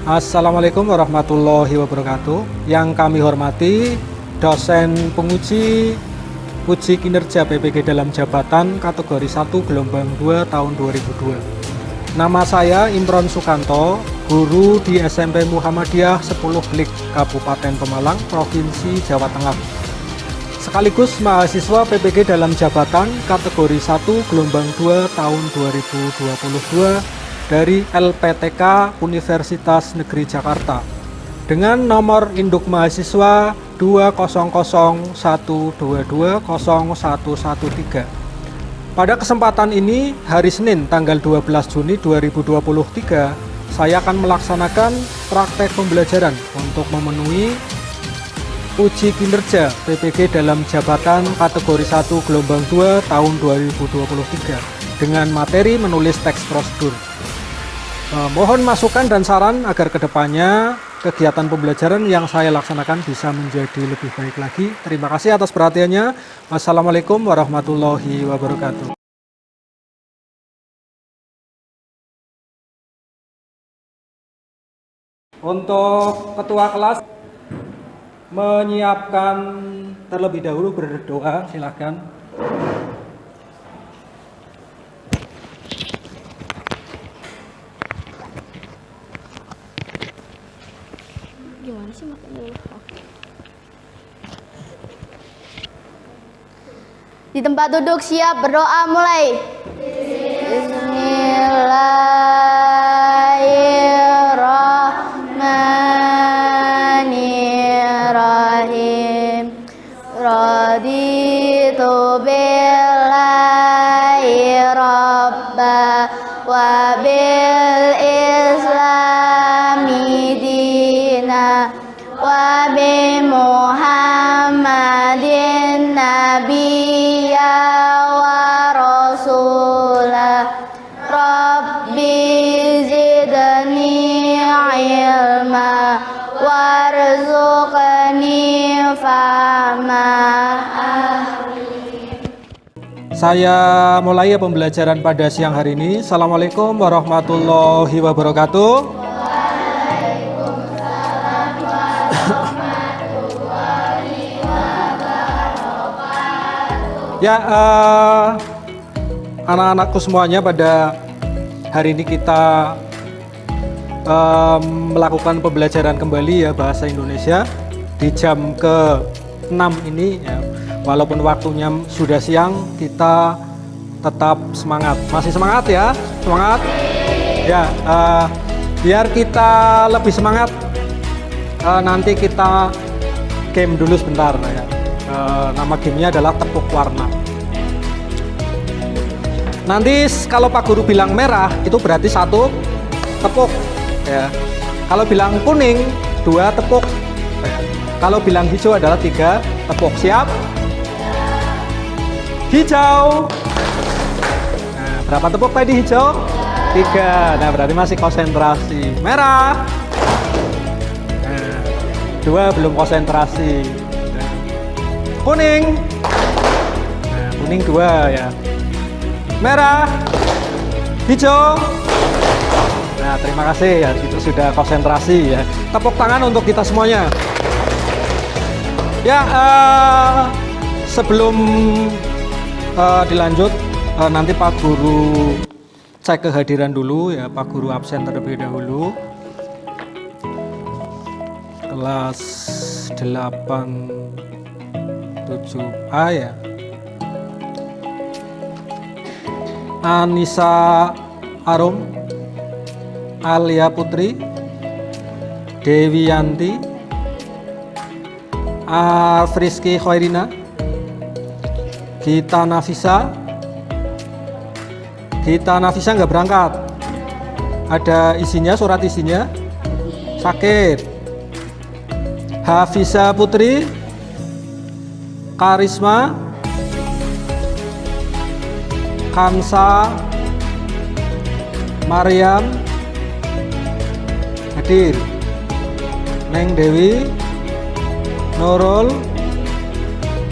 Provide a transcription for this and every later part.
Assalamualaikum warahmatullahi wabarakatuh. Yang kami hormati dosen penguji uji kinerja PPG dalam jabatan kategori 1 gelombang 2 tahun 2002. Nama saya Imron Sukanto, guru di SMP Muhammadiyah 10 Blik, Kabupaten Pemalang, Provinsi Jawa Tengah. Sekaligus mahasiswa PPG dalam jabatan kategori 1 gelombang 2 tahun 2022 dari LPTK Universitas Negeri Jakarta dengan nomor induk mahasiswa 200122013. Pada kesempatan ini, hari Senin tanggal 12 Juni 2023, saya akan melaksanakan praktek pembelajaran untuk memenuhi uji kinerja PPG dalam jabatan kategori 1 gelombang 2 tahun 2023 dengan materi menulis teks prosedur. Mohon masukan dan saran agar kedepannya kegiatan pembelajaran yang saya laksanakan bisa menjadi lebih baik lagi. Terima kasih atas perhatiannya. Wassalamualaikum warahmatullahi wabarakatuh. Untuk ketua kelas menyiapkan terlebih dahulu berdoa, silakan. Gimana sih makan dulu? Di tempat duduk siap, berdoa mulai. Bismillahirrahmanirrahim. Raditu billahi rabba wa bil islami dina wa bi Muhammadin nabiyya wa rasulah. Rabbi zidni ilma warzuqni fahma. Saya mulai pembelajaran pada siang hari ini. Assalamualaikum warahmatullahi wabarakatuh. Waalaikumsalam warahmatullahi wabarakatuh. Ya, anak-anakku semuanya, pada hari ini kita melakukan pembelajaran kembali ya bahasa Indonesia di jam ke-6 ini ya. Walaupun waktunya sudah siang, kita tetap semangat. Masih semangat ya? Semangat? Ya, biar kita lebih semangat, nanti kita game dulu sebentar ya. Nama gamenya adalah tepuk warna. Nanti kalau Pak Guru bilang merah, itu berarti 1 tepuk ya. Kalau bilang kuning, 2 tepuk ya. Kalau bilang hijau adalah 3 tepuk. Siap? Hijau. Nah, berapa tepuk tadi hijau? 3. Nah, berarti masih konsentrasi. Merah. Nah, 2 belum konsentrasi. Nah, kuning. Nah, kuning 2 ya. Merah. Hijau. Nah, terima kasih ya, itu sudah konsentrasi ya. Tepuk tangan untuk kita semuanya. Ya, sebelum dilanjut, nanti Pak Guru cek kehadiran dulu ya. Pak Guru absen terlebih dahulu. Kelas 87A ya. Anissa Arum, Alia Putri, Dewi Yanti, Afriski Khairina, Gita Nafisa. Gita Nafisa nggak berangkat. Ada isinya, surat isinya. Sakit. Hafiza Putri, Karisma, Kansa, Mariam, hadir. Neng Dewi, Nurul,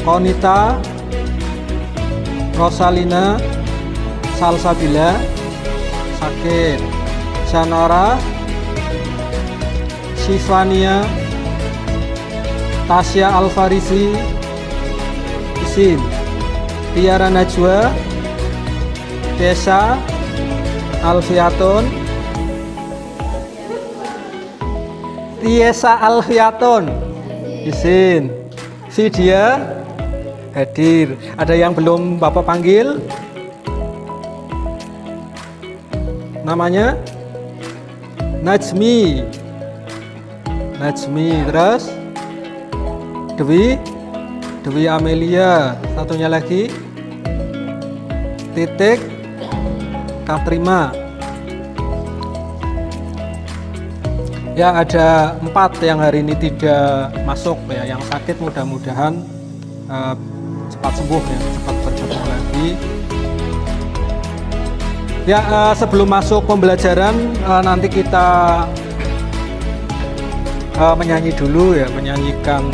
Konita, Rosalina, Salsabila, sakit. Sanora, Siswania Tasya Alfarisi Isin, Tiara Najwa, Desa Alfiatun, Tiesa Alfiatun Isin, Vidya hadir. Ada yang belum Bapak panggil? Namanya Najmi, terus Dewi Amelia, satunya lagi Titik Katrima. Ya, ada 4 yang hari ini tidak masuk ya. Yang sakit mudah-mudahan cepat sembuh ya, cepat bertemu lagi. Ya, sebelum masuk pembelajaran nanti kita menyanyi dulu ya, menyanyikan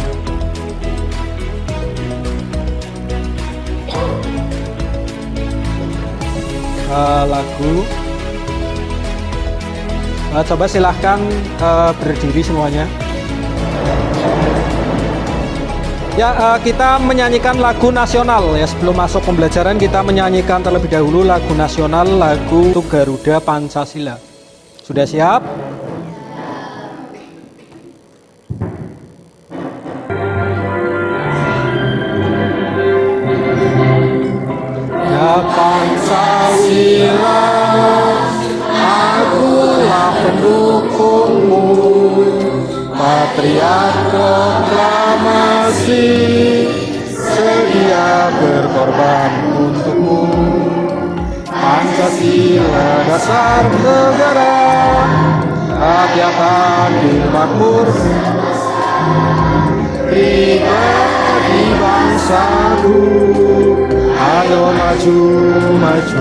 lagu. Coba silahkan berdiri semuanya. Ya, kita menyanyikan lagu nasional ya. Sebelum masuk pembelajaran kita menyanyikan terlebih dahulu lagu nasional, lagu untuk Garuda Pancasila. Sudah siap? Ya Pancasila, akulah pendukungmu, patriot proklamasi, sedia berkorban untukmu. Pancasila dasar negara, rakyat adil makmur, pribadi bangsaku. Ayo maju, maju,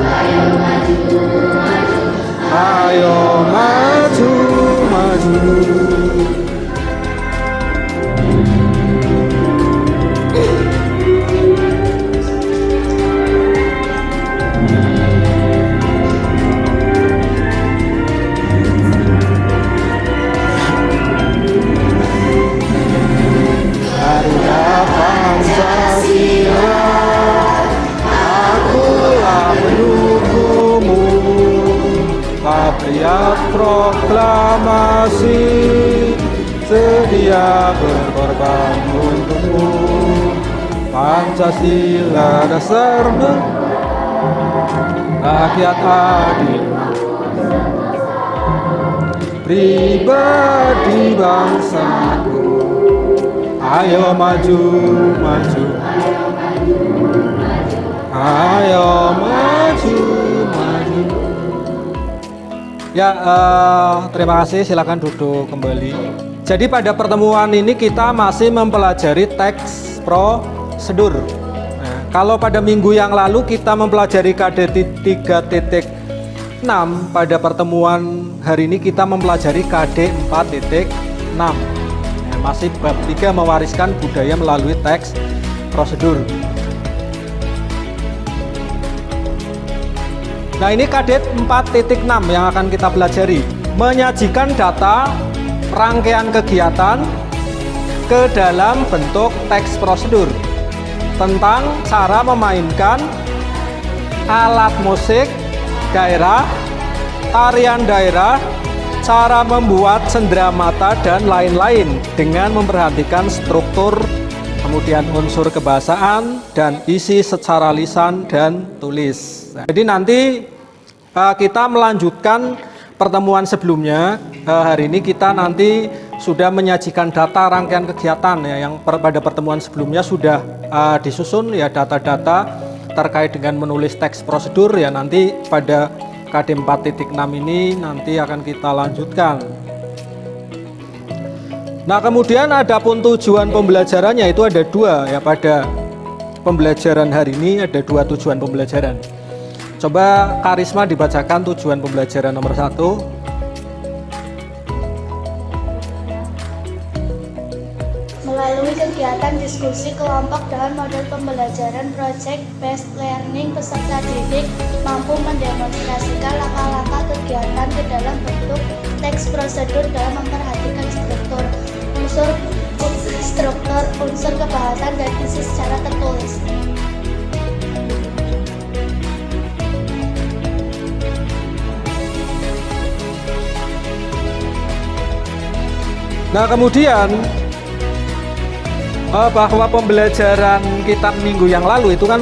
ayo maju, maju. Garuda Pancasila, akulah pendukungmu, patriot proklamasi, sedia berkorban untukmu. Pancasila dasar rakyat adil, pribadi bangsaku. Ayo maju, maju, ayo maju, maju. Ya, terima kasih. Silakan duduk kembali. Jadi pada pertemuan ini kita masih mempelajari teks prosedur. Nah, kalau pada minggu yang lalu kita mempelajari KD 3.6, pada pertemuan hari ini kita mempelajari KD 4.6. Masih bab 3 mewariskan budaya melalui teks prosedur. Nah, ini KD 4.6 yang akan kita pelajari. Menyajikan data rangkaian kegiatan ke dalam bentuk teks prosedur tentang cara memainkan alat musik daerah, tarian daerah, cara membuat cenderamata dan lain-lain dengan memperhatikan struktur, kemudian unsur kebahasaan dan isi secara lisan dan tulis. Jadi nanti kita melanjutkan pertemuan sebelumnya. Hari ini kita nanti sudah menyajikan data rangkaian kegiatan ya, yang pada pertemuan sebelumnya sudah disusun ya data-data terkait dengan menulis teks prosedur ya. Nanti pada KD 4.6 ini nanti akan kita lanjutkan. Nah, kemudian adapun tujuan pembelajarannya itu ada 2 ya. Pada pembelajaran hari ini ada 2 tujuan pembelajaran. Coba Karisma dibacakan tujuan pembelajaran nomor 1. Melalui kegiatan diskusi kelompok dan model pembelajaran project based learning, peserta didik mampu mendemonstrasikan langkah-langkah kegiatan ke dalam bentuk teks prosedur dalam memperhatikan struktur, unsur kebahasan dan isi secara tertulis. Nah, kemudian bahwa pembelajaran kita minggu yang lalu itu kan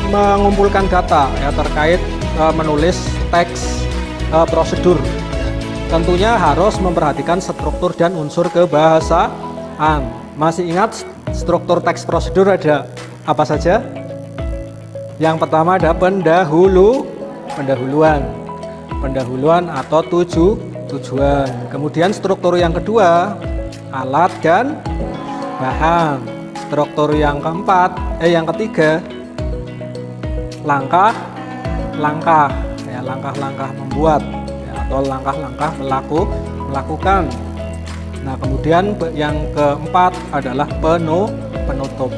mengumpulkan data ya terkait menulis teks prosedur. Tentunya harus memperhatikan struktur dan unsur kebahasaan. Masih ingat struktur teks prosedur ada apa saja? Yang pertama ada pendahuluan atau tujuan. Kemudian struktur yang kedua alat dan bahan. Struktur yang ketiga langkah membuat ya, atau langkah-langkah melakukan. Nah, kemudian yang keempat adalah penutup.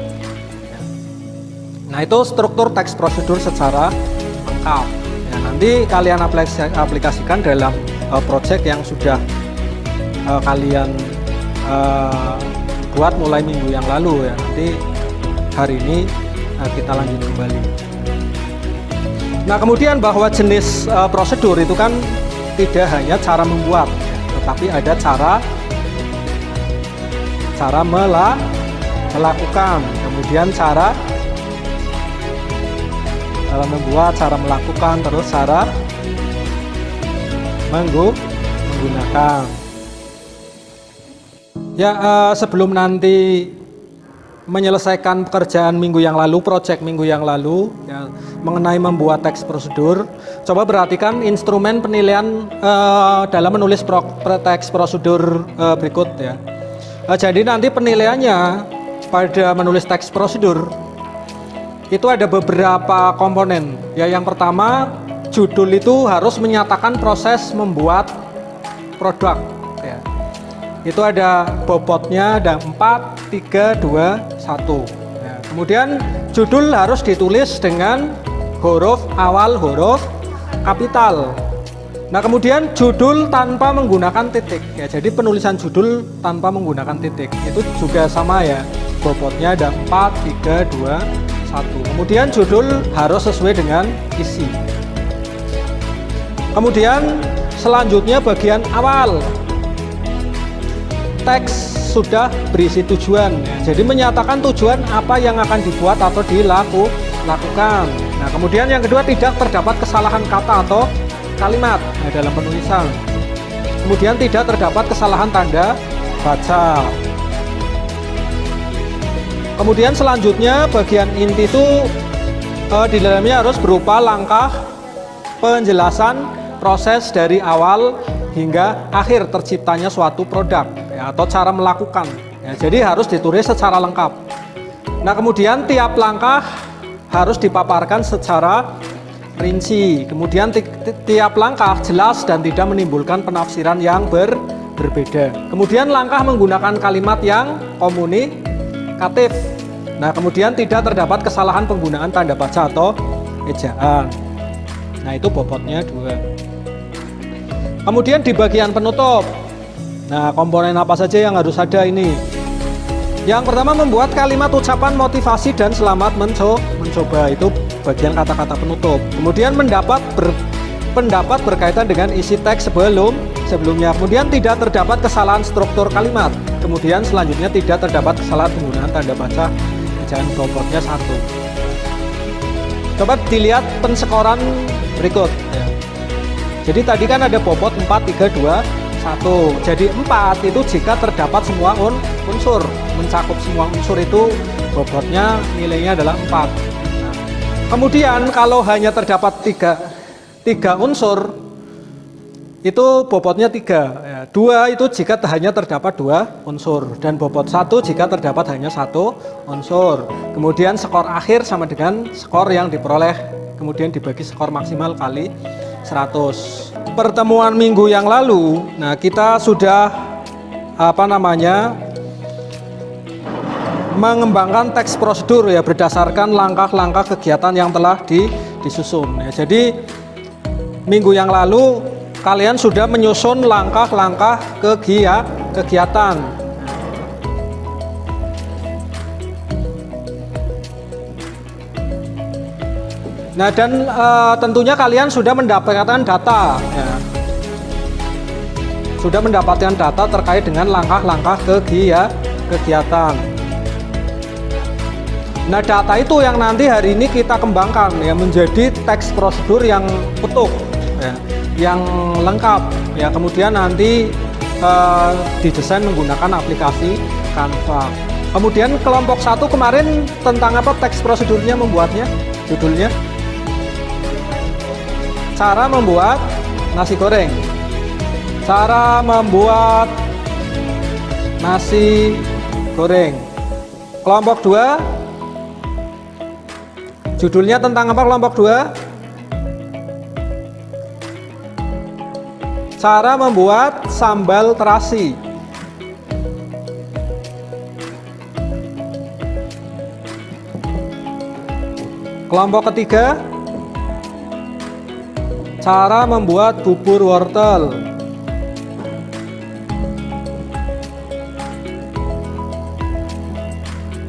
Nah, itu struktur teks prosedur secara lengkap. Ya, nanti kalian aplikasikan dalam project yang sudah kalian buat mulai minggu yang lalu ya. Nanti hari ini kita lanjut kembali. Nah, kemudian bahwa jenis prosedur itu kan tidak hanya cara membuat, tetapi ada cara melakukan, kemudian cara membuat, cara melakukan, terus cara menggunakan. Ya, sebelum nanti menyelesaikan pekerjaan minggu yang lalu, project minggu yang lalu ya, mengenai membuat teks prosedur, coba perhatikan instrumen penilaian dalam menulis teks prosedur berikut ya. Jadi nanti penilaiannya pada menulis teks prosedur itu ada beberapa komponen ya. Yang pertama, judul itu harus menyatakan proses membuat produk ya. Itu ada bobotnya, ada 4, 3, 2, 1 ya. Kemudian judul harus ditulis dengan huruf awal huruf kapital. Nah, kemudian judul tanpa menggunakan titik ya. Jadi penulisan judul tanpa menggunakan titik itu juga sama ya. Bobotnya ada 4, 3, 2, 1. Kemudian judul harus sesuai dengan isi. Kemudian selanjutnya bagian awal. Teks sudah berisi tujuan ya. Jadi menyatakan tujuan apa yang akan dibuat atau dilakukan. Nah, kemudian yang kedua, tidak terdapat kesalahan kata atau kalimat dalam penulisan. Kemudian tidak terdapat kesalahan tanda baca. Kemudian selanjutnya bagian inti itu di dalamnya harus berupa langkah penjelasan proses dari awal hingga akhir terciptanya suatu produk ya, atau cara melakukan ya. Jadi harus ditulis secara lengkap. Nah, kemudian tiap langkah harus dipaparkan secara rinci. Kemudian tiap langkah jelas dan tidak menimbulkan penafsiran yang berbeda. Kemudian langkah menggunakan kalimat yang komunikatif. Nah, kemudian tidak terdapat kesalahan penggunaan tanda baca atau ejaan. Nah, itu bobotnya 2. Kemudian di bagian penutup. Nah, komponen apa saja yang harus ada ini? Yang pertama, membuat kalimat ucapan motivasi dan selamat mencoba. Itu bagian kata-kata penutup. Kemudian pendapat berkaitan dengan isi teks sebelumnya. Kemudian tidak terdapat kesalahan struktur kalimat. Kemudian selanjutnya tidak terdapat kesalahan penggunaan tanda baca. Ejaan, bobotnya 1. Coba dilihat penskoran berikut ya. Jadi tadi kan ada bobot 4, 3, 2, 1. Jadi 4 itu jika terdapat semua unsur, mencakup semua unsur itu bobotnya nilainya adalah 4. Nah, kemudian kalau hanya terdapat 3 unsur itu bobotnya 3 ya. 2 itu jika hanya terdapat 2 unsur dan bobot 1 jika terdapat hanya 1 unsur. Kemudian skor akhir sama dengan skor yang diperoleh kemudian dibagi skor maksimal kali 100. Pertemuan minggu yang lalu, nah kita sudah mengembangkan teks prosedur ya berdasarkan langkah-langkah kegiatan yang telah disusun ya. Jadi minggu yang lalu kalian sudah menyusun langkah-langkah kegiatan. Nah, dan tentunya kalian sudah mendapatkan data, ya. Sudah mendapatkan data terkait dengan langkah-langkah kegiatan. Nah, data itu yang nanti hari ini kita kembangkan ya menjadi teks prosedur yang utuh, ya, yang lengkap. Ya, kemudian nanti didesain menggunakan aplikasi Canva. Kemudian kelompok 1 kemarin tentang apa teks prosedurnya membuatnya? Judulnya cara membuat nasi goreng. Cara membuat nasi goreng. Kelompok 2 judulnya tentang apa kelompok 2? Cara membuat sambal terasi. Kelompok ketiga, cara membuat bubur wortel.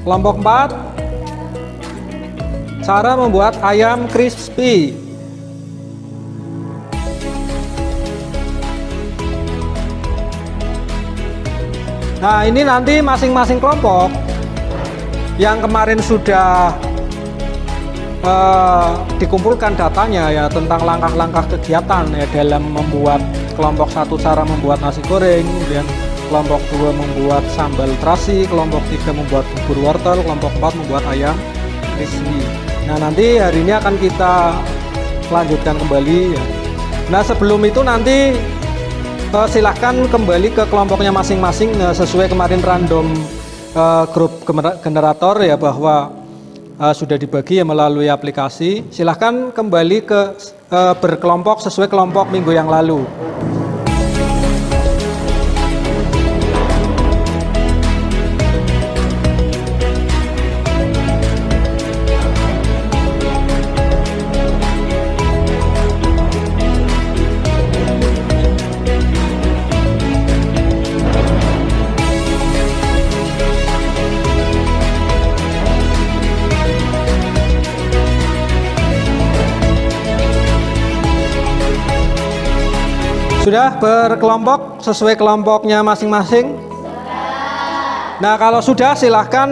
Kelompok 4, cara membuat ayam crispy. Nah, ini nanti masing-masing kelompok yang kemarin sudah dikumpulkan datanya ya tentang langkah-langkah kegiatan ya dalam membuat kelompok 1 cara membuat nasi goreng, kemudian kelompok 2 membuat sambal terasi, kelompok 3 membuat bubur wortel, kelompok 4 membuat ayam crispy. Nah, nanti hari ini akan kita lanjutkan kembali ya. Nah, sebelum itu nanti silahkan kembali ke kelompoknya masing-masing sesuai kemarin random grup generator ya bahwa sudah dibagi ya melalui aplikasi. Silahkan kembali ke berkelompok sesuai kelompok minggu yang lalu. Sudah berkelompok sesuai kelompoknya masing-masing? Nah, kalau sudah silahkan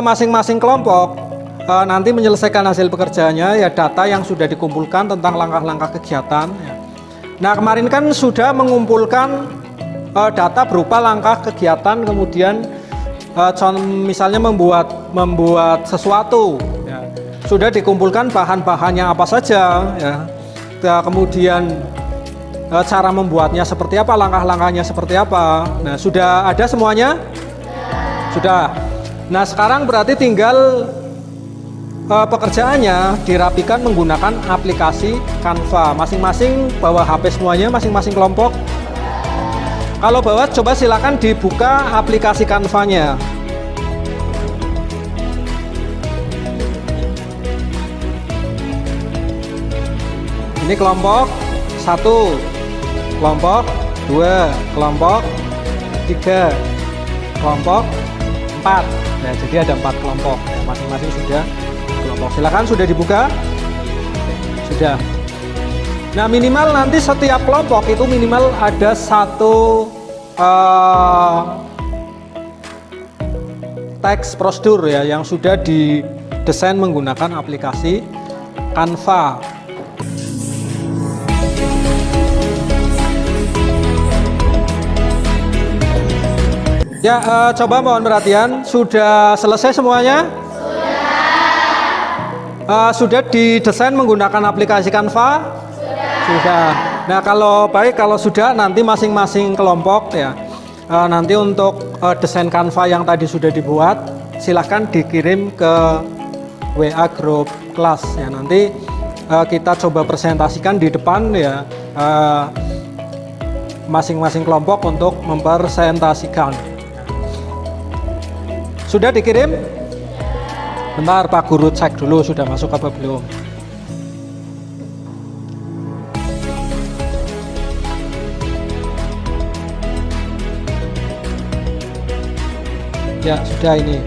masing-masing kelompok nanti menyelesaikan hasil pekerjaannya ya data yang sudah dikumpulkan tentang langkah-langkah kegiatan ya. Nah, kemarin kan sudah mengumpulkan data berupa langkah kegiatan, kemudian misalnya membuat sesuatu ya. Sudah dikumpulkan bahan-bahannya apa saja ya. Kemudian cara membuatnya seperti apa, langkah-langkahnya seperti apa. Nah, sudah ada semuanya? Sudah. Nah, sekarang berarti tinggal pekerjaannya dirapikan menggunakan aplikasi Canva. Masing-masing bawa HP semuanya, masing-masing kelompok. Kalau bawa, coba silakan dibuka aplikasi Canva-nya. Ini kelompok 1. Kelompok 2, kelompok 3, kelompok 4. Nah, jadi ada 4 kelompok. Masing-masing sudah kelompok. Silakan sudah dibuka? Sudah. Nah, minimal nanti setiap kelompok itu minimal ada satu teks prosedur ya yang sudah didesain menggunakan aplikasi Canva. Ya, coba mohon perhatian. Sudah selesai semuanya? Sudah didesain menggunakan aplikasi Canva? Sudah. Nah, kalau sudah nanti masing-masing kelompok ya. Nanti untuk desain Canva yang tadi sudah dibuat, silahkan dikirim ke WA grup kelas ya. Nanti kita coba presentasikan di depan ya. Masing-masing kelompok untuk mempresentasikan. Sudah dikirim? Bentar, Pak Guru cek dulu sudah masuk apa belum. Ya, sudah ini.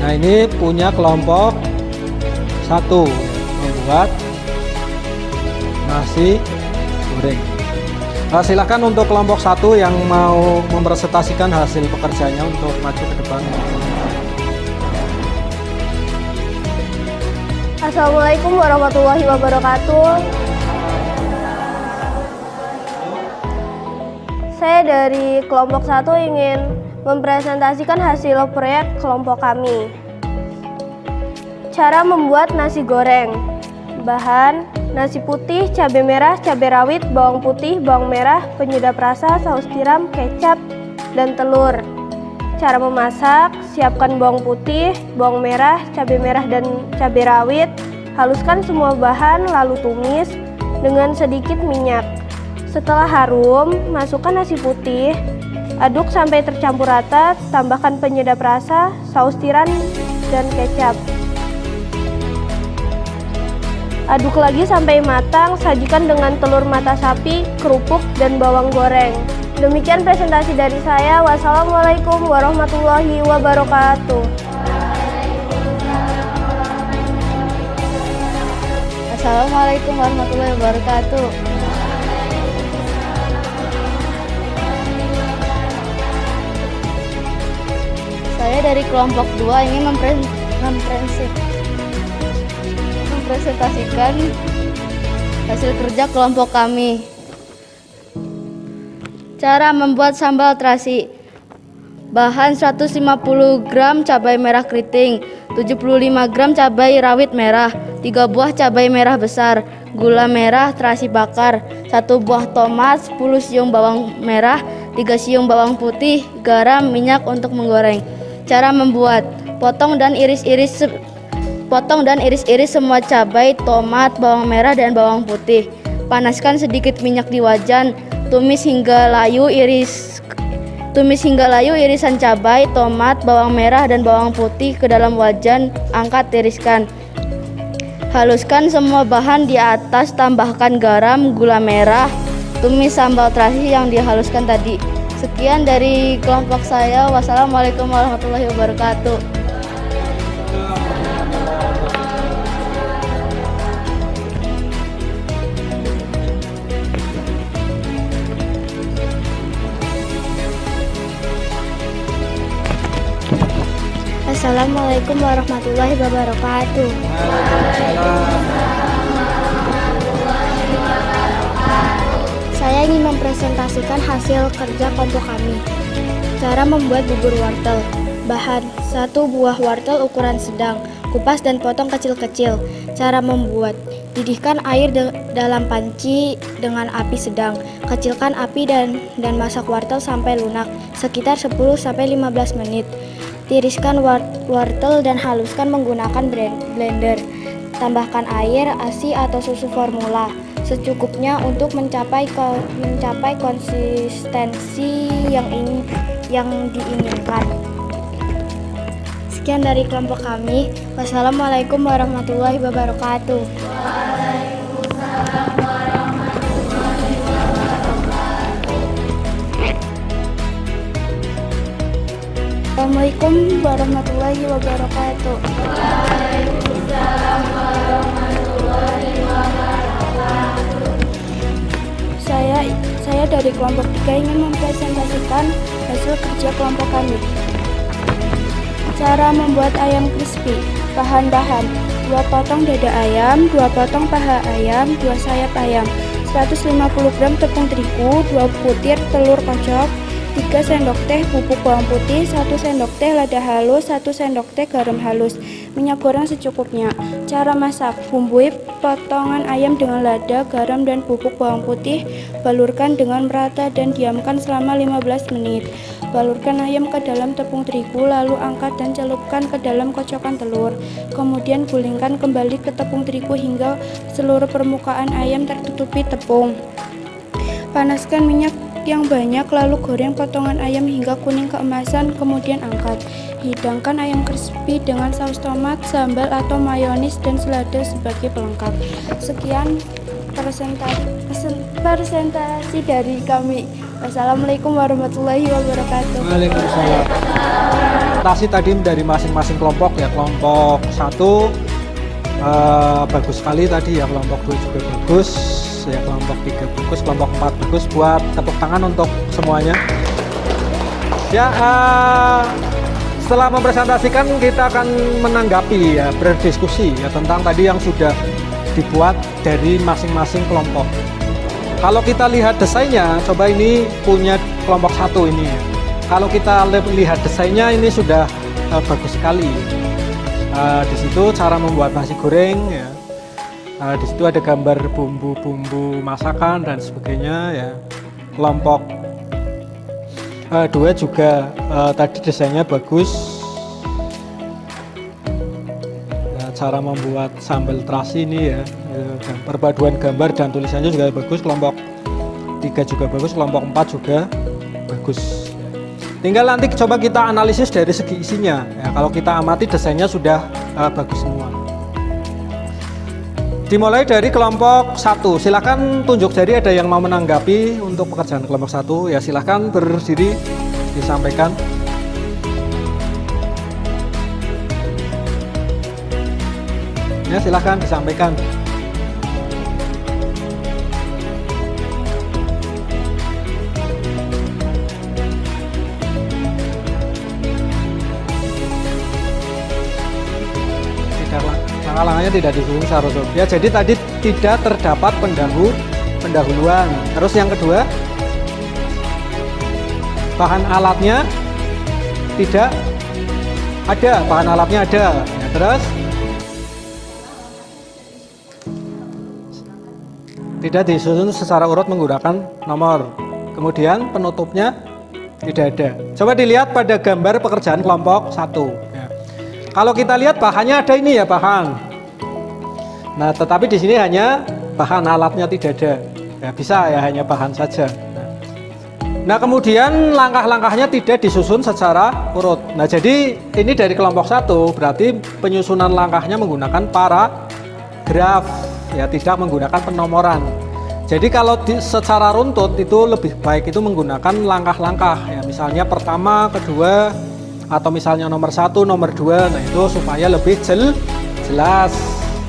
Nah, ini punya kelompok 1 membuat nasi goreng. Silakan untuk kelompok 1 yang mau mempresentasikan hasil pekerjaannya untuk maju ke depan. Assalamualaikum warahmatullahi wabarakatuh. Saya dari kelompok 1 ingin mempresentasikan hasil proyek kelompok kami. Cara membuat nasi goreng. Bahan: nasi putih, cabai merah, cabai rawit, bawang putih, bawang merah, penyedap rasa, saus tiram, kecap, dan telur. Cara memasak: siapkan bawang putih, bawang merah, cabai merah, dan cabai rawit. Haluskan semua bahan lalu tumis dengan sedikit minyak. Setelah harum, masukkan nasi putih. Aduk sampai tercampur rata, tambahkan penyedap rasa, saus tiram, dan kecap. Aduk lagi sampai matang, sajikan dengan telur mata sapi, kerupuk, dan bawang goreng. Demikian presentasi dari saya. Wassalamualaikum warahmatullahi wabarakatuh. Assalamualaikum warahmatullahi wabarakatuh. Saya dari kelompok 2 ingin mempresentasikan hasil kerja kelompok kami. Cara membuat sambal terasi. Bahan: 150 gram cabai merah keriting, 75 gram cabai rawit merah, 3 buah cabai merah besar, gula merah terasi bakar, 1 buah tomat, 10 siung bawang merah, 3 siung bawang putih, garam, minyak untuk menggoreng. Cara membuat: potong dan iris-iris semua cabai, tomat, bawang merah, dan bawang putih. Panaskan sedikit minyak di wajan, tumis hingga layu irisan cabai, tomat, bawang merah, dan bawang putih ke dalam wajan, angkat, tiriskan. Haluskan semua bahan di atas, tambahkan garam, gula merah, tumis sambal terasi yang dihaluskan tadi. Sekian dari kelompok saya. Wassalamualaikum warahmatullahi wabarakatuh. Assalamualaikum warahmatullahi wabarakatuh. Saya ingin mempresentasikan hasil kerja kelompok kami. Cara membuat bubur wortel. Bahan: 1 buah wortel ukuran sedang, kupas dan potong kecil-kecil. Cara membuat: didihkan air dalam panci dengan api sedang. Kecilkan api dan masak wortel sampai lunak, sekitar 10-15 menit. Tiriskan wortel dan haluskan menggunakan blender. Tambahkan air, ASI atau susu formula secukupnya untuk mencapai konsistensi yang diinginkan. Sekian dari kelompok kami. Wassalamualaikum warahmatullahi wabarakatuh. Assalamualaikum warahmatullahi wabarakatuh. Saya dari kelompok 3 ingin mempresentasikan hasil kerja kelompok kami. Cara membuat ayam crispy. Bahan-bahan: 2 potong dada ayam, 2 potong paha ayam, 2 sayap ayam, 150 gram tepung terigu, 2 butir telur kocok, 3 sendok teh bubuk bawang putih, 1 sendok teh lada halus, 1 sendok teh garam halus, minyak goreng secukupnya. Cara masak: bumbui potongan ayam dengan lada, garam, dan bubuk bawang putih, balurkan dengan merata dan diamkan selama 15 menit. Balurkan ayam ke dalam tepung terigu, lalu angkat dan celupkan ke dalam kocokan telur. Kemudian gulingkan kembali ke tepung terigu hingga seluruh permukaan ayam tertutupi tepung. Panaskan minyak yang banyak, lalu goreng potongan ayam hingga kuning keemasan, kemudian angkat. Hidangkan ayam crispy dengan saus tomat, sambal atau mayonis, dan selada sebagai pelengkap. Sekian presentasi dari kami. Wassalamualaikum warahmatullahi wabarakatuh. Waalaikumsalam. Presentasi tadi dari masing-masing kelompok ya. Kelompok 1 bagus sekali tadi ya, kelompok 2 juga bagus ya, kelompok 3 bagus, kelompok 4 bagus. Buat tepuk tangan untuk semuanya ya. Setelah mempresentasikan, kita akan menanggapi ya, berdiskusi ya tentang tadi yang sudah dibuat dari masing-masing kelompok. Kalau kita lihat desainnya, coba ini punya kelompok 1 ini ya. Kalau kita lihat desainnya ini sudah bagus sekali. Di situ cara membuat nasi goreng ya. Di situ ada gambar bumbu-bumbu masakan dan sebagainya ya. Kelompok 2 juga tadi desainnya bagus. Cara membuat sambal terasi ini ya, perpaduan gambar dan tulisannya juga bagus. Kelompok 3 juga bagus, kelompok 4 juga bagus. Tinggal nanti coba kita analisis dari segi isinya ya. Kalau kita amati desainnya sudah bagus semua. Dimulai dari kelompok 1, silahkan tunjuk jari, ada yang mau menanggapi untuk pekerjaan kelompok 1 ya, silahkan berdiri disampaikan. Ya, silahkan disampaikan. Langkah-langkahnya tidak disusun secara ya, jadi tadi tidak terdapat pendahuluan. Terus yang kedua, bahan alatnya tidak ada, bahan alatnya ada ya, terus tidak disusun secara urut menggunakan nomor. Kemudian penutupnya tidak ada. Coba dilihat pada gambar pekerjaan kelompok 1 ya. Kalau kita lihat bahannya ada ini ya, bahan. Nah, tetapi di sini hanya bahan, alatnya tidak ada. Ya, bisa ya, hanya bahan saja. Nah, kemudian langkah-langkahnya tidak disusun secara urut. Nah, jadi ini dari kelompok 1 berarti penyusunan langkahnya menggunakan paragraf ya, tidak menggunakan penomoran. Jadi kalau secara runtut itu lebih baik itu menggunakan langkah-langkah ya, misalnya pertama, kedua, atau misalnya nomor 1, nomor 2. Nah, itu supaya lebih jelas.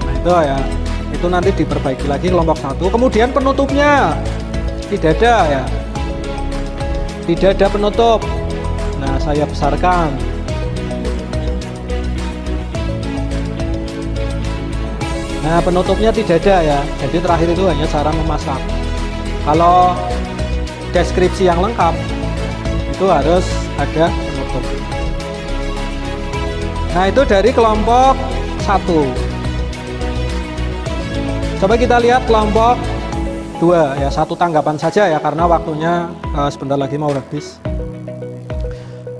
Nah, itu ya, itu nanti diperbaiki lagi kelompok 1. Kemudian penutupnya tidak ada ya, tidak ada penutup. Nah, saya besarkan. Nah, penutupnya tidak ada ya, jadi terakhir itu hanya cara memasak. Kalau deskripsi yang lengkap itu harus ada penutup. Nah, itu dari kelompok 1. Coba kita lihat kelompok 2 ya, satu tanggapan saja ya, karena waktunya sebentar lagi mau habis.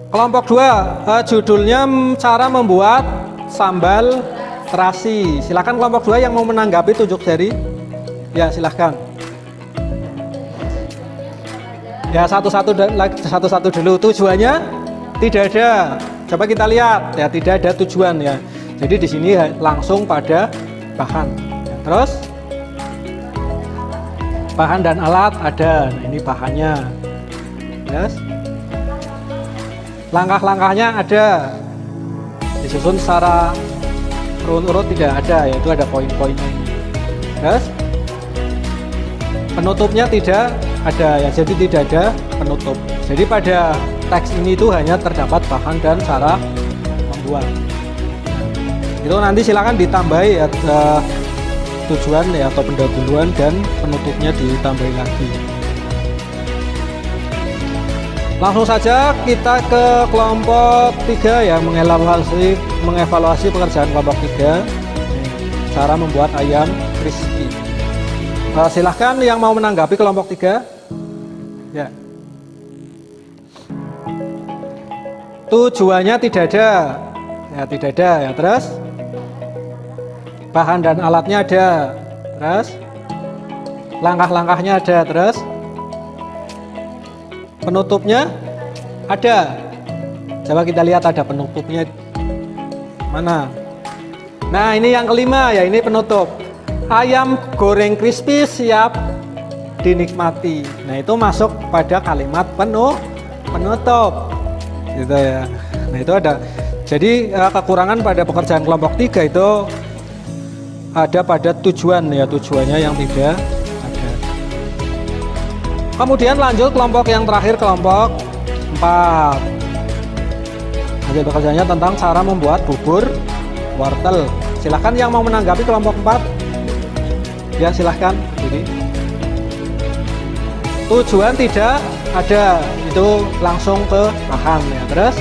Kelompok 2 judulnya cara membuat sambal terasi. Silakan kelompok 2 yang mau menanggapi, tunjuk jari. Ya, silahkan. Ya, satu-satu dulu. Tujuannya tidak ada. Coba kita lihat ya, tidak ada tujuan ya. Jadi di sini langsung pada bahan. Ya, terus bahan dan alat ada. Nah, ini bahannya. Yes. Langkah-langkahnya ada. Disusun secara urut tidak ada, yaitu ada poin-poinnya ini. Terus penutupnya tidak ada ya, jadi tidak ada penutup. Jadi pada teks ini itu hanya terdapat bahan dan cara membuat. Itu nanti silakan ditambahi ya, tujuan ya atau pendahuluan dan penutupnya ditambahi lagi. Langsung saja kita ke kelompok 3 ya, mengevaluasi pekerjaan kelompok 3, cara membuat ayam crispy. Silahkan yang mau menanggapi kelompok 3 ya. Tujuannya tidak ada ya, tidak ada ya. Terus bahan dan alatnya ada, terus langkah-langkahnya ada, terus penutupnya ada. Coba kita lihat ada penutupnya mana. Nah, ini yang kelima ya, ini penutup. ayam goreng crispy siap dinikmati. Nah, itu masuk pada kalimat penutup. Gitu ya. Nah, itu ada. Jadi kekurangan pada pekerjaan kelompok 3 itu ada pada tujuan ya, tujuannya yang tidak ada. Kemudian lanjut kelompok yang terakhir, kelompok 4. Hasil pekerjaannya tentang cara membuat bubur wortel. Silahkan yang mau menanggapi kelompok 4. Ya, silahkan. Jadi tujuan tidak ada, itu langsung ke bahan ya. Terus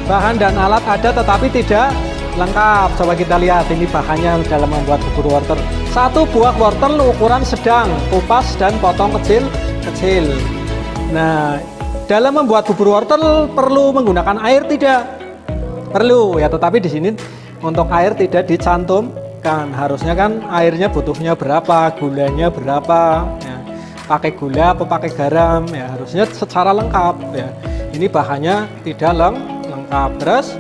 bahan dan alat ada tetapi tidak lengkap. Coba kita lihat ini bahannya dalam membuat bubur wortel. 1 buah wortel ukuran sedang, kupas dan potong kecil-kecil. Nah, dalam membuat bubur wortel perlu menggunakan air tidak? Perlu ya, tetapi di sini untuk air tidak dicantumkan. Harusnya kan airnya butuhnya berapa, gulanya berapa ya. Pakai gula apa pakai garam ya, harusnya secara lengkap ya. Ini bahannya tidak lengkap. Terus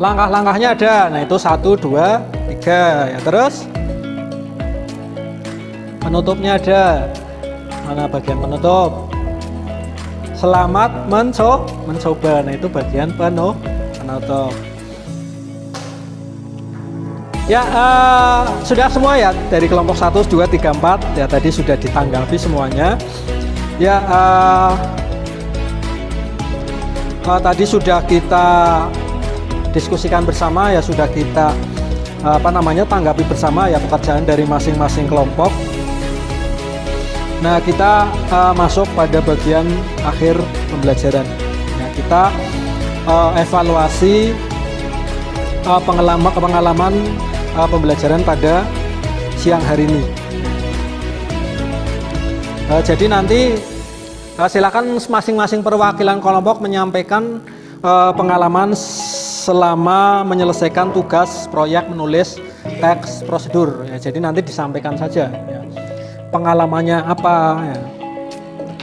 langkah-langkahnya ada. Nah, itu 1, 2, 3 ya. Terus penutupnya ada. Mana bagian penutup? Selamat mencoba. Nah, itu bagian penutup. Ya, sudah semua ya dari kelompok 1, 2, 3, 4 ya, tadi sudah ditanggapi semuanya. Ya, tadi sudah kita diskusikan bersama ya, sudah kita tanggapi bersama ya pekerjaan dari masing-masing kelompok. Nah, kita masuk pada bagian akhir pembelajaran. Nah, kita evaluasi pengalaman pembelajaran pada siang hari ini. Jadi nanti silakan masing-masing perwakilan kelompok menyampaikan pengalaman selama menyelesaikan tugas proyek menulis teks prosedur. Ya, jadi nanti disampaikan saja. Ya. Pengalamannya apa? Ya.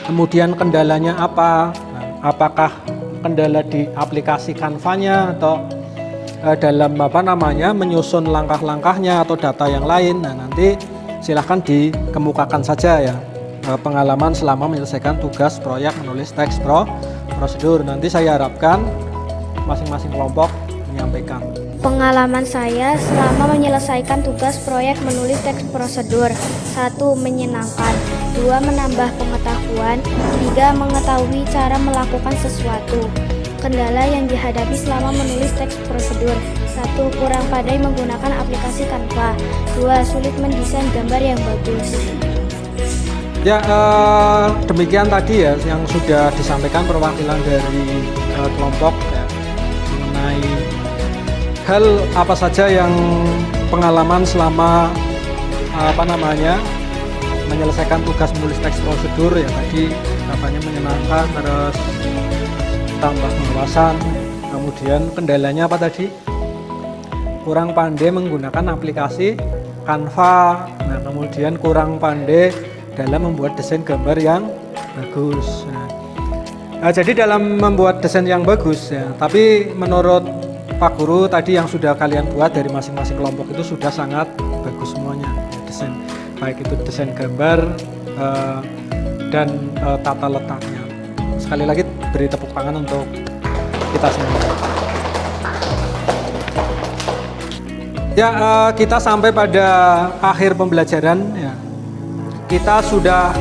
Kemudian kendalanya apa? Nah, apakah kendala di aplikasi Canva-nya atau dalam menyusun langkah-langkahnya atau data yang lain. Nah, nanti silahkan dikemukakan saja ya pengalaman selama menyelesaikan tugas proyek menulis teks prosedur. Nanti saya harapkan masing-masing kelompok menyampaikan Pengalaman saya selama menyelesaikan tugas proyek menulis teks prosedur. 1. Menyenangkan. 2. Menambah pengetahuan. 3. Mengetahui cara melakukan sesuatu. Kendala yang dihadapi selama menulis teks prosedur. 1. Kurang pandai menggunakan aplikasi Canva. 2. Sulit mendesain gambar yang bagus. Ya, demikian tadi ya yang sudah disampaikan perwakilan dari kelompok ya, mengenai hal apa saja yang pengalaman selama menyelesaikan tugas menulis teks prosedur ya. Tadi katanya menyenangkan, terus tambah wawasan. Kemudian kendalanya apa tadi? Kurang pandai menggunakan aplikasi Canva. Nah, kemudian kurang pandai dalam membuat desain gambar yang bagus. Nah, jadi dalam membuat desain yang bagus ya, tapi menurut Pak Guru tadi yang sudah kalian buat dari masing-masing kelompok itu sudah sangat bagus semuanya ya, desain, baik itu desain gambar dan tata letaknya. Sekali lagi beri tepuk tangan untuk kita semua. Ya, kita sampai pada akhir pembelajaran ya. Kita sudah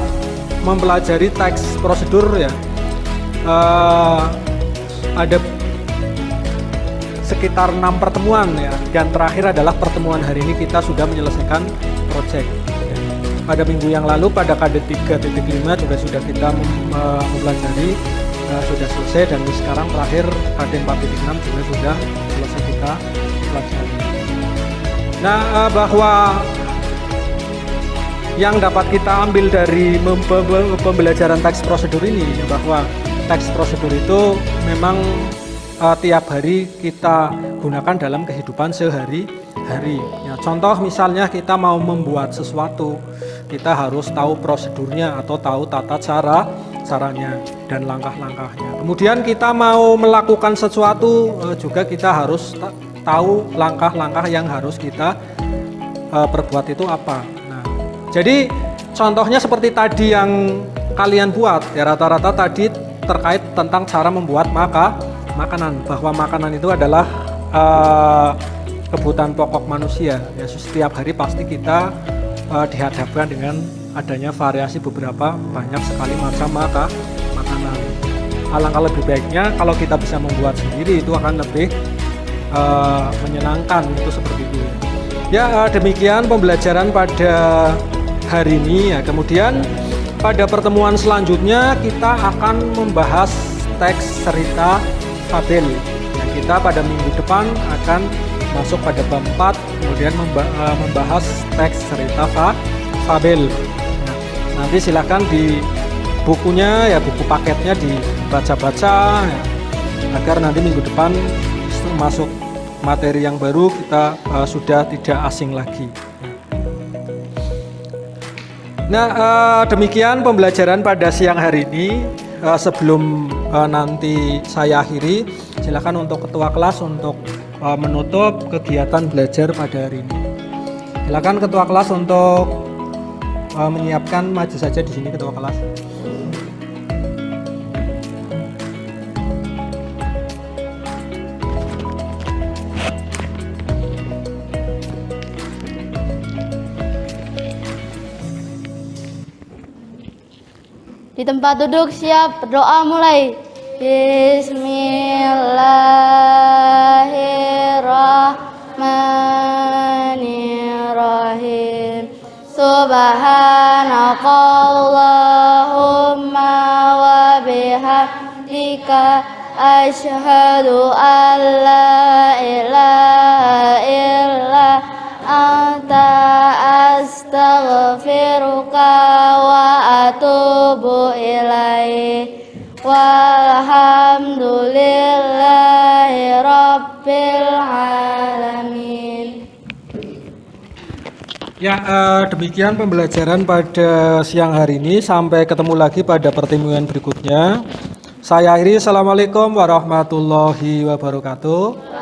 mempelajari teks prosedur ya. Ada sekitar 6 pertemuan ya. Dan terakhir adalah pertemuan hari ini kita sudah menyelesaikan proyek. Pada minggu yang lalu pada KD 3.5 juga sudah kita mempelajari, sudah selesai, dan sekarang terakhir KD 4.6 juga sudah selesai kita pelajari. Nah, bahwa yang dapat kita ambil dari pembelajaran teks prosedur ini ya, bahwa teks prosedur itu memang tiap hari kita gunakan dalam kehidupan sehari-hari ya. Contoh misalnya kita mau membuat sesuatu, kita harus tahu prosedurnya atau tahu tata caranya dan langkah-langkahnya. Kemudian kita mau melakukan sesuatu juga kita harus tahu langkah-langkah yang harus kita perbuat itu apa. Nah, jadi contohnya seperti tadi yang kalian buat, ya rata-rata tadi terkait tentang cara membuat makanan, bahwa makanan itu adalah kebutuhan pokok manusia. Ya, setiap hari pasti kita dihadapkan dengan adanya variasi beberapa banyak sekali macam makanan. Alangkah lebih baiknya kalau kita bisa membuat sendiri, itu akan lebih menyenangkan, itu seperti itu. Ya, demikian pembelajaran pada hari ini ya. Kemudian pada pertemuan selanjutnya kita akan membahas teks cerita fabel. Nah, kita pada minggu depan akan masuk pada bab 4, kemudian membahas teks cerita fabel. Nah, nanti silakan di bukunya ya, buku paketnya dibaca-baca ya, agar nanti minggu depan masuk materi yang baru kita sudah tidak asing lagi. Nah, demikian pembelajaran pada siang hari ini. Sebelum nanti saya akhiri, silakan untuk ketua kelas untuk menutup kegiatan belajar pada hari ini. Silakan ketua kelas untuk menyiapkan, maju saja di sini ketua kelas. Di tempat duduk siap, berdoa mulai. Bismillahirrahmanirrahim. Subhanakallahumma wa bihamdika asyhadu an la ilaha illa anta astaghfiruka wa atubu ilaih. Walhamdulillahi rabbil alamin. Ya, demikian pembelajaran pada siang hari ini. Sampai ketemu lagi pada pertemuan berikutnya. Saya akhiri. Assalamualaikum warahmatullahi wabarakatuh.